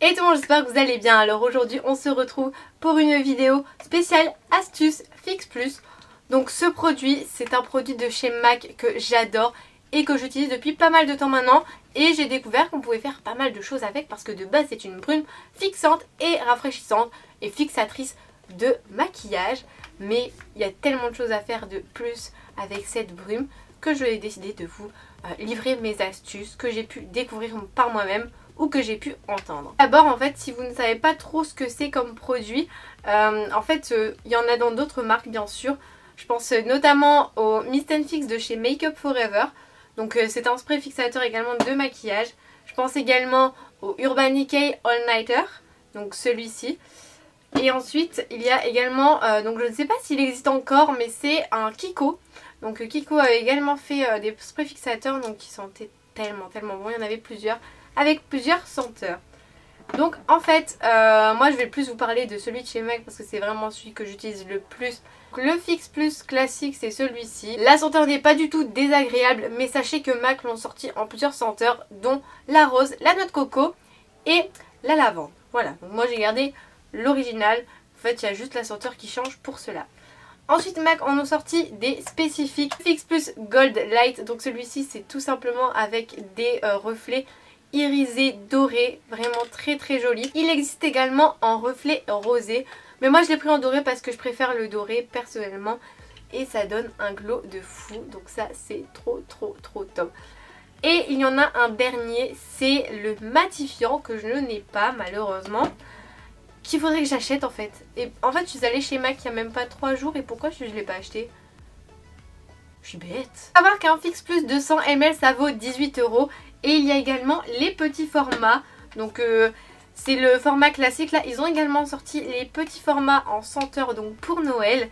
Et tout le monde, j'espère que vous allez bien. Alors aujourd'hui on se retrouve pour une vidéo spéciale astuce Fix Plus. Donc ce produit, c'est un produit de chez MAC que j'adore et que j'utilise depuis pas mal de temps maintenant. Et j'ai découvert qu'on pouvait faire pas mal de choses avec parce que de base c'est une brume fixante et rafraîchissante et fixatrice de maquillage. Mais il y a tellement de choses à faire de plus avec cette brume que je vais décider de vous livrer mes astuces que j'ai pu découvrir par moi-même ou que j'ai pu entendre. D'abord en fait, si vous ne savez pas trop ce que c'est comme produit, en fait il y en a dans d'autres marques bien sûr. Je pense notamment au Mist & Fix de chez Make Up For Ever. Donc c'est un spray fixateur également de maquillage. Je pense également au Urban Decay All Nighter, donc celui-ci. Et ensuite il y a également, donc je ne sais pas s'il existe encore, mais c'est un Kiko. Donc Kiko a également fait des sprays fixateurs donc qui sentaient tellement bons, il y en avait plusieurs avec plusieurs senteurs. Donc en fait moi je vais plus vous parler de celui de chez MAC parce que c'est vraiment celui que j'utilise le plus. Le Fix Plus classique c'est celui-ci. La senteur n'est pas du tout désagréable, mais sachez que MAC l'ont sorti en plusieurs senteurs dont la rose, la noix de coco et la lavande. Voilà, donc moi j'ai gardé l'original. En fait il y a juste la senteur qui change pour cela. Ensuite MAC en ont sorti des spécifiques Fix Plus Gold Light. Donc celui-ci c'est tout simplement avec des reflets irisé doré, vraiment très joli. Il existe également en reflet rosé, mais moi je l'ai pris en doré parce que je préfère le doré personnellement et ça donne un glow de fou, donc ça c'est trop top. Et il y en a un dernier, c'est le matifiant que je n'ai pas malheureusement, qu'il faudrait que j'achète en fait. Et en fait je suis allée chez MAC il n'y a même pas 3 jours et pourquoi je ne l'ai pas acheté? Je suis bête. Faut savoir qu'un Fix Plus 200 ml ça vaut 18 €. Et il y a également les petits formats. Donc c'est le format classique. Là ils ont également sorti les petits formats en senteur donc pour Noël.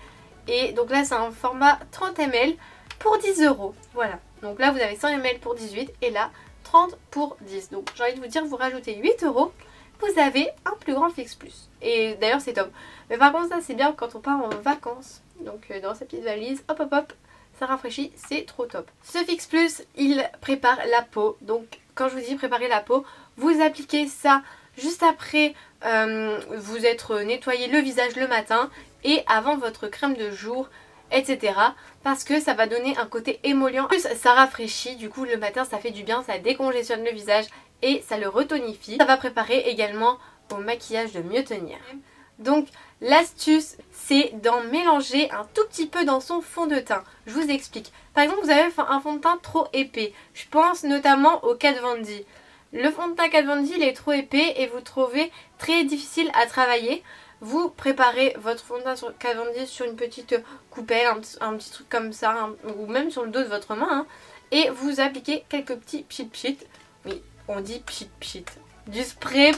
Et donc là c'est un format 30 ml pour 10 €. Voilà. Donc là vous avez 100 ml pour 18 et là 30 pour 10. Donc j'ai envie de vous dire, vous rajoutez 8 €. Vous avez un plus grand Fix Plus. Et d'ailleurs c'est top. Mais par contre ça c'est bien quand on part en vacances. Donc dans sa petite valise, hop. Ça rafraîchit, c'est trop top. Ce Fix Plus, il prépare la peau. Donc quand je vous dis préparer la peau, vous appliquez ça juste après vous être nettoyé le visage le matin et avant votre crème de jour, etc. Parce que ça va donner un côté émollient. En plus ça rafraîchit, du coup le matin ça fait du bien, ça décongestionne le visage et ça le retonifie. Ça va préparer également au maquillage de mieux tenir. Donc l'astuce c'est d'en mélanger un tout petit peu dans son fond de teint. Je vous explique. Par exemple vous avez un fond de teint trop épais. Je pense notamment au Kat Von D. Le fond de teint Kat Von D il est trop épais et vous trouvez très difficile à travailler. Vous préparez votre fond de teint sur Kat Von D sur une petite coupelle, un petit truc comme ça, ou même sur le dos de votre main. Et vous appliquez quelques petits pchit. Oui, on dit pchit. Du spray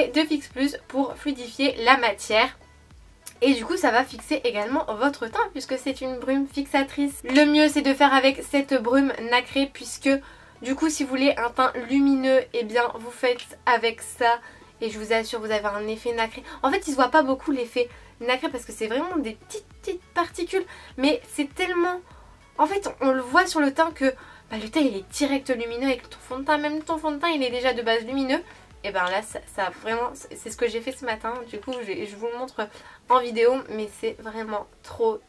de Fix Plus pour fluidifier la matière. Et du coup ça va fixer également votre teint puisque c'est une brume fixatrice. Le mieux c'est de faire avec cette brume nacrée puisque du coup si vous voulez un teint lumineux, et bien vous faites avec ça. Et je vous assure vous avez un effet nacré. En fait il se voit pas beaucoup l'effet nacré parce que c'est vraiment des petites particules. Mais c'est tellement... En fait on le voit sur le teint que le teint il est direct lumineux avec ton fond de teint. Même ton fond de teint il est déjà de base lumineux. Et ben là ça vraiment, c'est ce que j'ai fait ce matin. Du coup je vous le montre en vidéo, mais c'est vraiment trop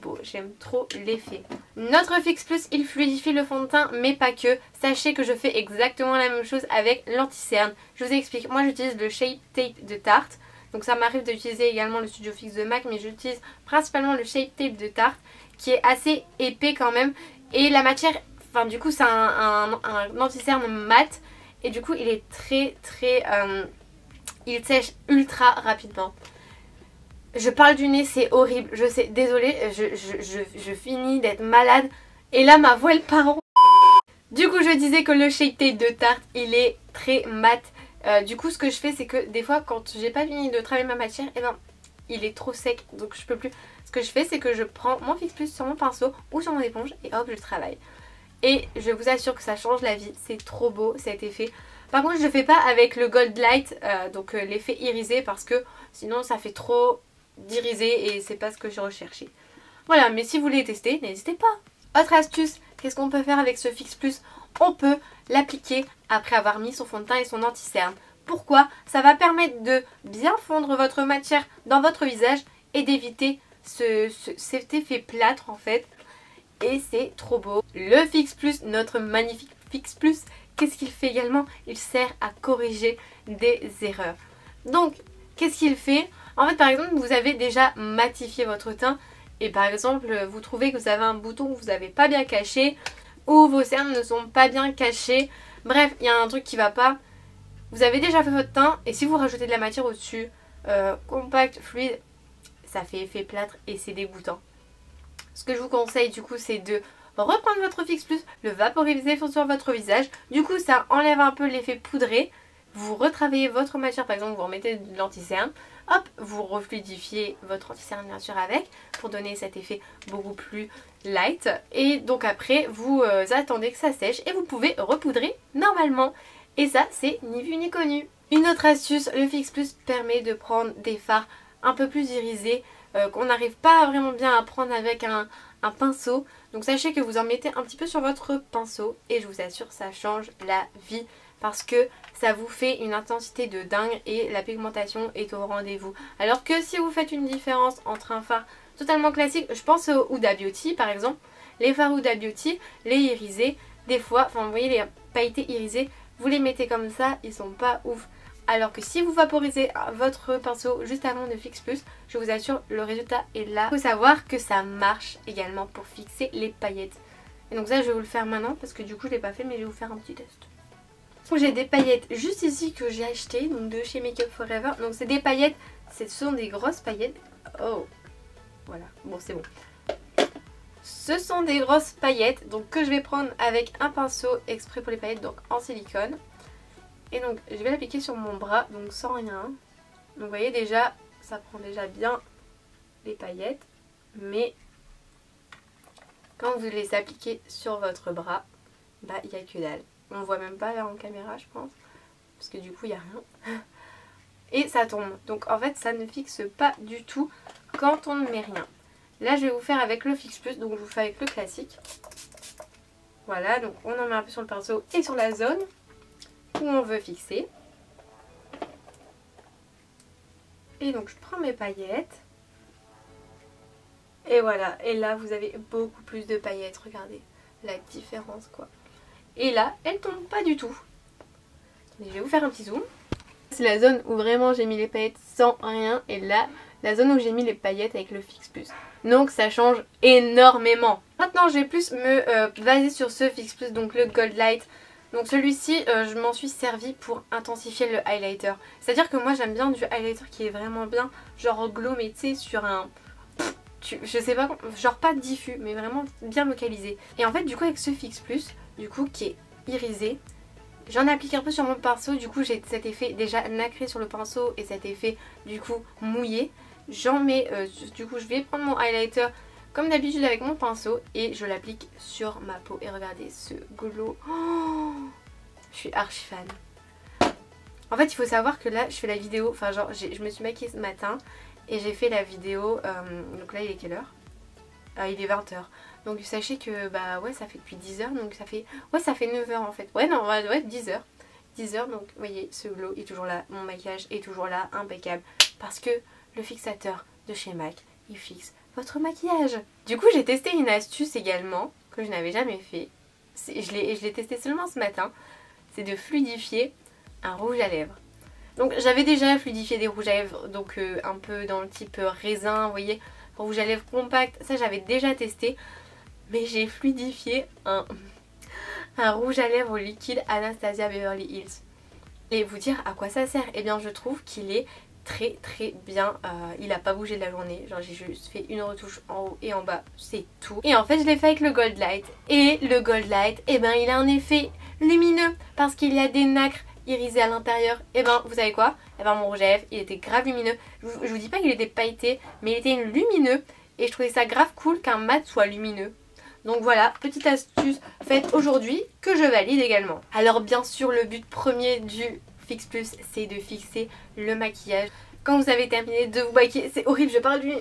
beau. J'aime trop l'effet. Notre Fix Plus il fluidifie le fond de teint mais pas que. Sachez que je fais exactement la même chose avec l'anti-cerne. Je vous explique, moi j'utilise le Shape Tape de Tarte. Donc ça m'arrive d'utiliser également le Studio Fix de MAC, mais j'utilise principalement le Shape Tape de Tarte qui est assez épais quand même. Et la matière, enfin du coup c'est un anti-cerne mat. Et du coup il est il sèche ultra rapidement. Je parle du nez, c'est horrible, je sais, désolée, je finis d'être malade. Et là ma voix elle part en... Du coup je disais que le Shape Tape de Tarte il est très mat. Du coup ce que je fais c'est que des fois quand j'ai pas fini de travailler ma matière, et ben il est trop sec donc je peux plus. Ce que je fais c'est que je prends mon Fix Plus sur mon pinceau ou sur mon éponge et hop je travaille. Et je vous assure que ça change la vie, c'est trop beau cet effet. Par contre je ne fais pas avec le Gold Light, donc l'effet irisé, parce que sinon ça fait trop d'irisé et c'est pas ce que j'ai recherché. Voilà, mais si vous voulez tester, n'hésitez pas. Autre astuce, qu'est-ce qu'on peut faire avec ce Fix Plus? on peut l'appliquer après avoir mis son fond de teint et son anti-cerne. Pourquoi? Ça va permettre de bien fondre votre matière dans votre visage et d'éviter cet effet plâtre en fait. Et c'est trop beau. Le Fix Plus, notre magnifique Fix Plus, qu'est-ce qu'il fait également? Il sert à corriger des erreurs. Donc, qu'est-ce qu'il fait? En fait, par exemple, vous avez déjà matifié votre teint et par exemple, vous trouvez que vous avez un bouton que vous n'avez pas bien caché ou vos cernes ne sont pas bien cachées. Bref, il y a un truc qui va pas. Vous avez déjà fait votre teint et si vous rajoutez de la matière au-dessus, compact, fluide, ça fait effet plâtre et c'est dégoûtant. Ce que je vous conseille du coup, c'est de reprendre votre Fix Plus, le vaporiser sur votre visage. Du coup, ça enlève un peu l'effet poudré. Vous retravaillez votre matière, par exemple, vous remettez de l'anti-cerne. Hop, vous refluidifiez votre anti-cerne bien sûr avec pour donner cet effet beaucoup plus light. Et donc après, vous attendez que ça sèche et vous pouvez repoudrer normalement. Et ça, c'est ni vu ni connu. Une autre astuce, le Fix Plus permet de prendre des fards un peu plus irisés qu'on n'arrive pas vraiment bien à prendre avec un pinceau. Donc sachez que vous en mettez un petit peu sur votre pinceau et je vous assure, ça change la vie. Parce que ça vous fait une intensité de dingue et la pigmentation est au rendez-vous. Alors que si vous faites une différence entre un fard totalement classique, je pense au Huda Beauty par exemple, les fards Huda Beauty, les irisés, des fois, enfin vous voyez les pailletés irisés, vous les mettez comme ça, ils sont pas ouf. Alors que si vous vaporisez votre pinceau juste avant de Fix Plus, je vous assure, le résultat est là. Il faut savoir que ça marche également pour fixer les paillettes. Et donc ça, je vais vous le faire maintenant parce que du coup, je l'ai pas fait, mais je vais vous faire un petit test. J'ai des paillettes juste ici que j'ai acheté, donc de chez Make Up For Ever. Donc c'est des paillettes, ce sont des grosses paillettes. Oh, voilà, bon c'est bon. Ce sont des grosses paillettes, donc que je vais prendre avec un pinceau exprès pour les paillettes, donc en silicone. Et donc je vais l'appliquer sur mon bras, donc sans rien. Donc vous voyez déjà, ça prend déjà bien les paillettes. Mais quand vous les appliquez sur votre bras, bah il n'y a que dalle. On voit même pas là en caméra je pense. Parce que du coup il n'y a rien. Et ça tombe. Donc en fait ça ne fixe pas du tout quand on ne met rien. Là je vais vous faire avec le Fix Plus, donc je vous fais avec le classique. Voilà, donc on en met un peu sur le pinceau et sur la zone où on veut fixer. Et donc je prends mes paillettes. Et voilà, et là vous avez beaucoup plus de paillettes, regardez la différence quoi. Et là, elles tombent pas du tout. Et je vais vous faire un petit zoom. C'est la zone où vraiment j'ai mis les paillettes sans rien. Et là, la zone où j'ai mis les paillettes avec le Fix Plus. Donc ça change énormément. Maintenant je vais plus me baser sur ce Fix Plus, donc le Gold Light. Donc celui-ci, je m'en suis servi pour intensifier le highlighter. C'est-à-dire que moi j'aime bien du highlighter qui est vraiment bien, genre glow, mais tu sais, sur un... je sais pas, genre pas diffus, mais vraiment bien localisé. Et en fait du coup avec ce Fix Plus, du coup qui est irisé, j'en applique un peu sur mon pinceau. Du coup j'ai cet effet déjà nacré sur le pinceau et cet effet du coup mouillé. J'en mets, du coup je vais prendre mon highlighter comme d'habitude avec mon pinceau et je l'applique sur ma peau. Et regardez ce glow, oh, je suis archi fan. En fait il faut savoir que là je fais la vidéo, enfin genre je me suis maquillée ce matin et j'ai fait la vidéo, donc là il est quelle heure? Il est 20 h. Donc sachez que bah ouais ça fait depuis 10 h, donc ça fait, ouais ça fait 9 h en fait. Ouais non, ouais 10 h. 10 h, donc vous voyez ce glow est toujours là, mon maquillage est toujours là, impeccable. Parce que le fixateur de chez MAC, il fixe votre maquillage. Du coup j'ai testé une astuce également que je n'avais jamais fait. Je l'ai testé seulement ce matin. C'est de fluidifier un rouge à lèvres. Donc j'avais déjà fluidifié des rouges à lèvres, donc un peu dans le type raisin, vous voyez, rouge à lèvres compact, ça j'avais déjà testé. Mais j'ai fluidifié un rouge à lèvres liquide Anastasia Beverly Hills. Et vous dire à quoi ça sert? Eh bien je trouve qu'il est très bien, il a pas bougé de la journée, genre j'ai juste fait une retouche en haut et en bas, c'est tout. Et en fait je l'ai fait avec le Gold Light, et le Gold Light, eh ben il a un effet lumineux parce qu'il y a des nacres irisées à l'intérieur. Et ben vous savez quoi, eh ben mon rouge à lèvres il était grave lumineux. Je vous dis pas qu'il était pailleté, mais il était lumineux et je trouvais ça grave cool qu'un mat soit lumineux. Donc voilà, petite astuce faite aujourd'hui que je valide également. Alors bien sûr le but premier du Fix Plus, c'est de fixer le maquillage. Quand vous avez terminé de vous maquiller, c'est horrible, je parle du...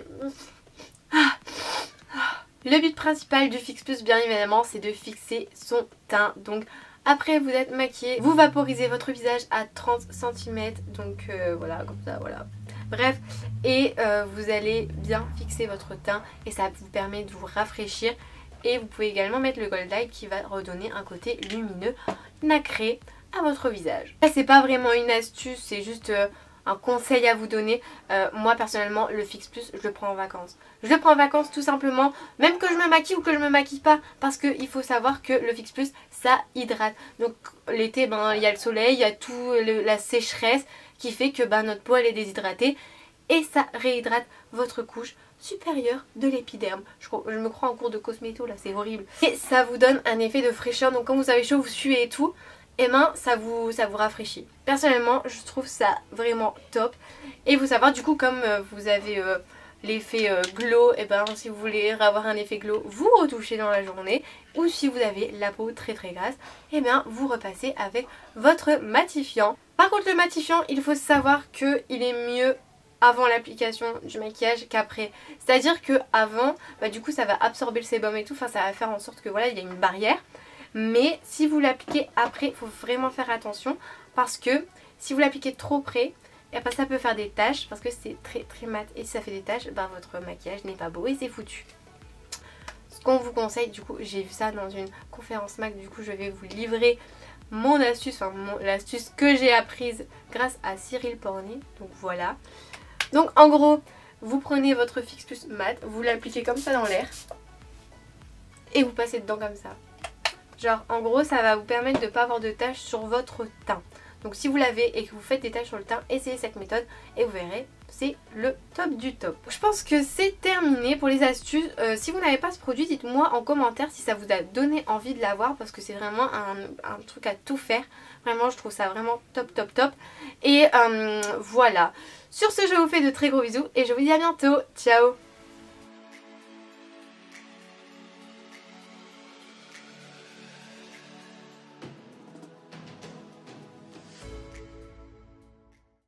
Le but principal du Fix Plus, bien évidemment, c'est de fixer son teint. Donc Après vous êtes maquillé, vous vaporisez votre visage à 30 cm. Donc voilà, comme ça, voilà. Bref, et vous allez bien fixer votre teint et ça vous permet de vous rafraîchir. Et vous pouvez également mettre le Gold Eye qui va redonner un côté lumineux, nacré à votre visage. Là c'est pas vraiment une astuce, c'est juste un conseil à vous donner. Moi personnellement le Fix Plus je le prends en vacances. Je le prends en vacances tout simplement, même que je me maquille ou que je me maquille pas, parce qu'il faut savoir que le Fix Plus ça hydrate. Donc l'été ben il y a le soleil, il y a tout la sécheresse qui fait que ben, notre peau elle est déshydratée et ça réhydrate votre couche supérieure de l'épiderme. Je me crois en cours de cosméto là, c'est horrible. Et ça vous donne un effet de fraîcheur, donc quand vous avez chaud, vous suez et tout, et ben ça vous rafraîchit. Personnellement je trouve ça vraiment top. Et vous savoir du coup comme vous avez l'effet glow, et ben si vous voulez avoir un effet glow, vous retouchez dans la journée. Ou si vous avez la peau très très grasse, et bien vous repassez avec votre matifiant. Par contre le matifiant, il faut savoir qu'il est mieux avant l'application du maquillage qu'après. C'est-à-dire que avant, bah, du coup ça va absorber le sébum et tout, enfin ça va faire en sorte que voilà il y a une barrière. Mais si vous l'appliquez après, il faut vraiment faire attention parce que si vous l'appliquez trop près, et ben, ça peut faire des taches parce que c'est très très mat. Et si ça fait des taches, ben, votre maquillage n'est pas beau et c'est foutu. Ce qu'on vous conseille, du coup j'ai vu ça dans une conférence MAC, du coup je vais vous livrer mon astuce, enfin l'astuce que j'ai apprise grâce à Cyril Pornier. Donc voilà. Donc en gros, vous prenez votre Fix Plus mat, vous l'appliquez comme ça dans l'air et vous passez dedans comme ça. Genre en gros ça va vous permettre de ne pas avoir de taches sur votre teint. Donc si vous l'avez et que vous faites des taches sur le teint, essayez cette méthode et vous verrez, c'est le top du top. Je pense que c'est terminé pour les astuces. Si vous n'avez pas ce produit, dites-moi en commentaire si ça vous a donné envie de l'avoir parce que c'est vraiment un truc à tout faire. Vraiment je trouve ça vraiment top top top. Et voilà. Sur ce je vous fais de très gros bisous et je vous dis à bientôt. Ciao.